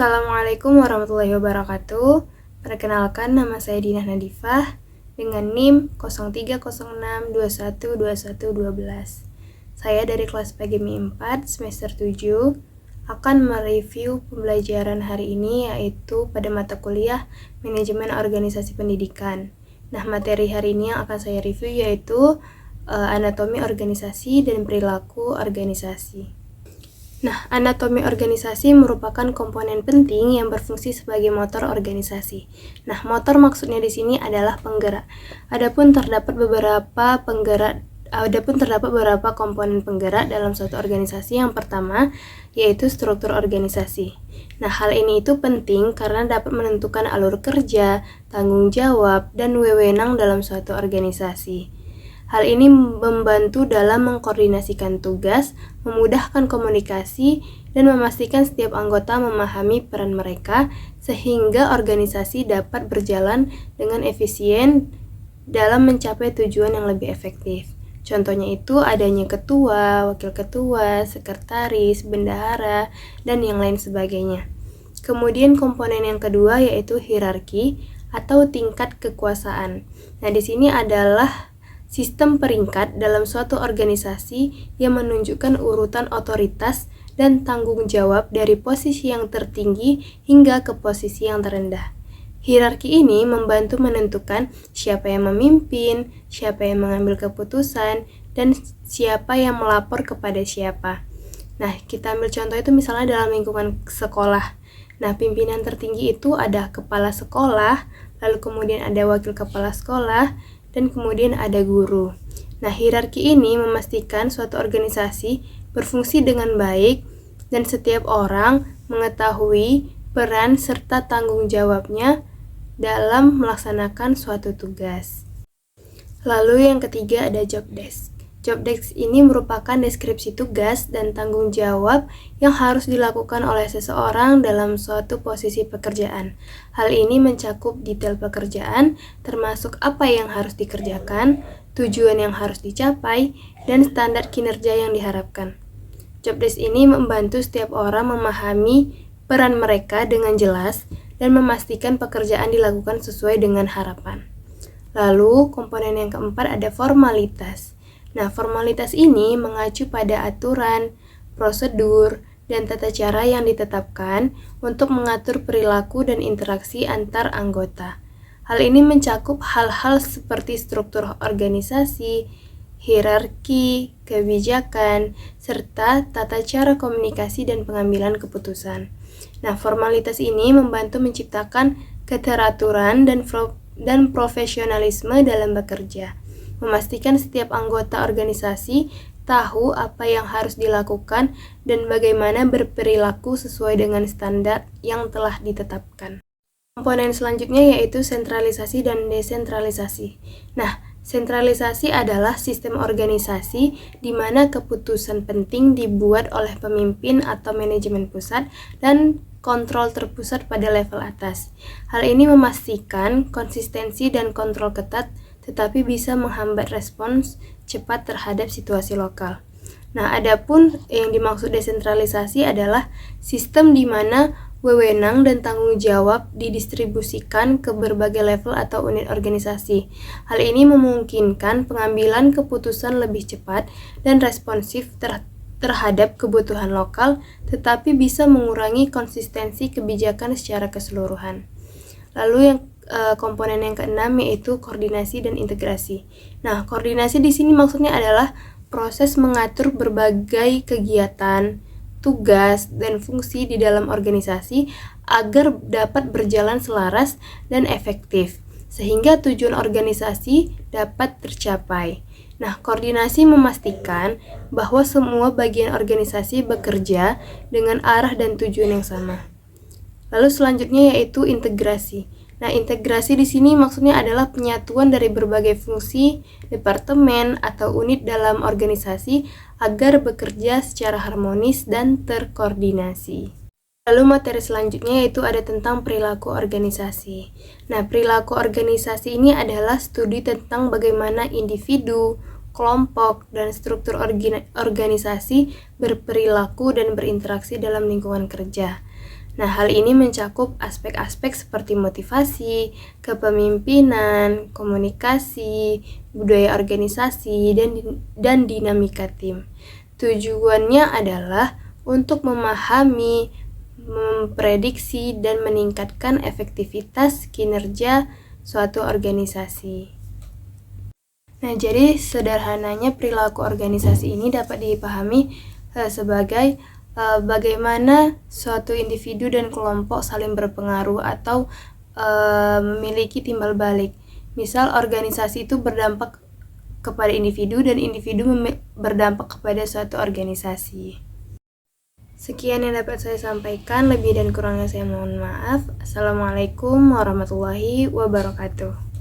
Assalamualaikum warahmatullahi wabarakatuh. Perkenalkan, nama saya Dinah Nadifah dengan NIM 0306212112. Saya dari kelas PGMI 4 semester 7 akan mereview pembelajaran hari ini, yaitu pada mata kuliah Manajemen Organisasi Pendidikan. Nah, materi hari ini yang akan saya review yaitu anatomi organisasi dan perilaku organisasi. Nah, anatomi organisasi merupakan komponen penting yang berfungsi sebagai motor organisasi. Nah, motor maksudnya di sini adalah penggerak. Adapun terdapat beberapa komponen penggerak dalam suatu organisasi. Yang pertama yaitu struktur organisasi. Nah, hal ini itu penting karena dapat menentukan alur kerja, tanggung jawab, dan wewenang dalam suatu organisasi. Hal ini membantu dalam mengkoordinasikan tugas, memudahkan komunikasi, dan memastikan setiap anggota memahami peran mereka sehingga organisasi dapat berjalan dengan efisien dalam mencapai tujuan yang lebih efektif. Contohnya itu adanya ketua, wakil ketua, sekretaris, bendahara, dan yang lain sebagainya. Kemudian komponen yang kedua yaitu hierarki atau tingkat kekuasaan. Nah, di sini adalah sistem peringkat dalam suatu organisasi yang menunjukkan urutan otoritas dan tanggung jawab dari posisi yang tertinggi hingga ke posisi yang terendah. Hierarki ini membantu menentukan siapa yang memimpin, siapa yang mengambil keputusan, dan siapa yang melapor kepada siapa. Nah, kita ambil contoh itu misalnya dalam lingkungan sekolah. Nah, pimpinan tertinggi itu ada kepala sekolah, lalu kemudian ada wakil kepala sekolah, dan kemudian ada guru. Nah, hierarki ini memastikan suatu organisasi berfungsi dengan baik dan setiap orang mengetahui peran serta tanggung jawabnya dalam melaksanakan suatu tugas. Lalu yang ketiga ada job desk. Job desk ini merupakan deskripsi tugas dan tanggung jawab yang harus dilakukan oleh seseorang dalam suatu posisi pekerjaan. Hal ini mencakup detail pekerjaan, termasuk apa yang harus dikerjakan, tujuan yang harus dicapai, dan standar kinerja yang diharapkan. Job desk ini membantu setiap orang memahami peran mereka dengan jelas dan memastikan pekerjaan dilakukan sesuai dengan harapan. Lalu, komponen yang keempat ada formalitas. Nah, formalitas ini mengacu pada aturan, prosedur, dan tata cara yang ditetapkan untuk mengatur perilaku dan interaksi antar anggota. Hal ini mencakup hal-hal seperti struktur organisasi, hierarki, kebijakan, serta tata cara komunikasi dan pengambilan keputusan. Nah, formalitas ini membantu menciptakan keteraturan dan profesionalisme dalam bekerja, memastikan setiap anggota organisasi tahu apa yang harus dilakukan dan bagaimana berperilaku sesuai dengan standar yang telah ditetapkan. Komponen selanjutnya yaitu sentralisasi dan desentralisasi. Nah, sentralisasi adalah sistem organisasi di mana keputusan penting dibuat oleh pemimpin atau manajemen pusat dan kontrol terpusat pada level atas. Hal ini memastikan konsistensi dan kontrol ketat, tetapi bisa menghambat respons cepat terhadap situasi lokal. Nah, adapun yang dimaksud desentralisasi adalah sistem di mana wewenang dan tanggung jawab didistribusikan ke berbagai level atau unit organisasi. Hal ini memungkinkan pengambilan keputusan lebih cepat dan responsif terhadap kebutuhan lokal, tetapi bisa mengurangi konsistensi kebijakan secara keseluruhan. Lalu yang komponen yang keenam yaitu koordinasi dan integrasi. Nah, koordinasi di sini maksudnya adalah proses mengatur berbagai kegiatan, tugas, dan fungsi di dalam organisasi agar dapat berjalan selaras dan efektif, sehingga tujuan organisasi dapat tercapai. Nah, koordinasi memastikan bahwa semua bagian organisasi bekerja dengan arah dan tujuan yang sama. Lalu selanjutnya yaitu integrasi. Nah, integrasi di sini maksudnya adalah penyatuan dari berbagai fungsi, departemen, atau unit dalam organisasi agar bekerja secara harmonis dan terkoordinasi. Lalu materi selanjutnya yaitu ada tentang perilaku organisasi. Nah, perilaku organisasi ini adalah studi tentang bagaimana individu, kelompok, dan struktur organisasi berperilaku dan berinteraksi dalam lingkungan kerja. Nah, hal ini mencakup aspek-aspek seperti motivasi, kepemimpinan, komunikasi, budaya organisasi, dan dinamika tim. Tujuannya adalah untuk memahami, memprediksi, dan meningkatkan efektivitas kinerja suatu organisasi. Nah, jadi sederhananya perilaku organisasi ini dapat dipahami sebagai bagaimana suatu individu dan kelompok saling berpengaruh atau memiliki timbal balik. Misal organisasi itu berdampak kepada individu dan individu berdampak kepada suatu organisasi. Sekian yang dapat saya sampaikan, lebih dan kurangnya saya mohon maaf. Assalamualaikum warahmatullahi wabarakatuh.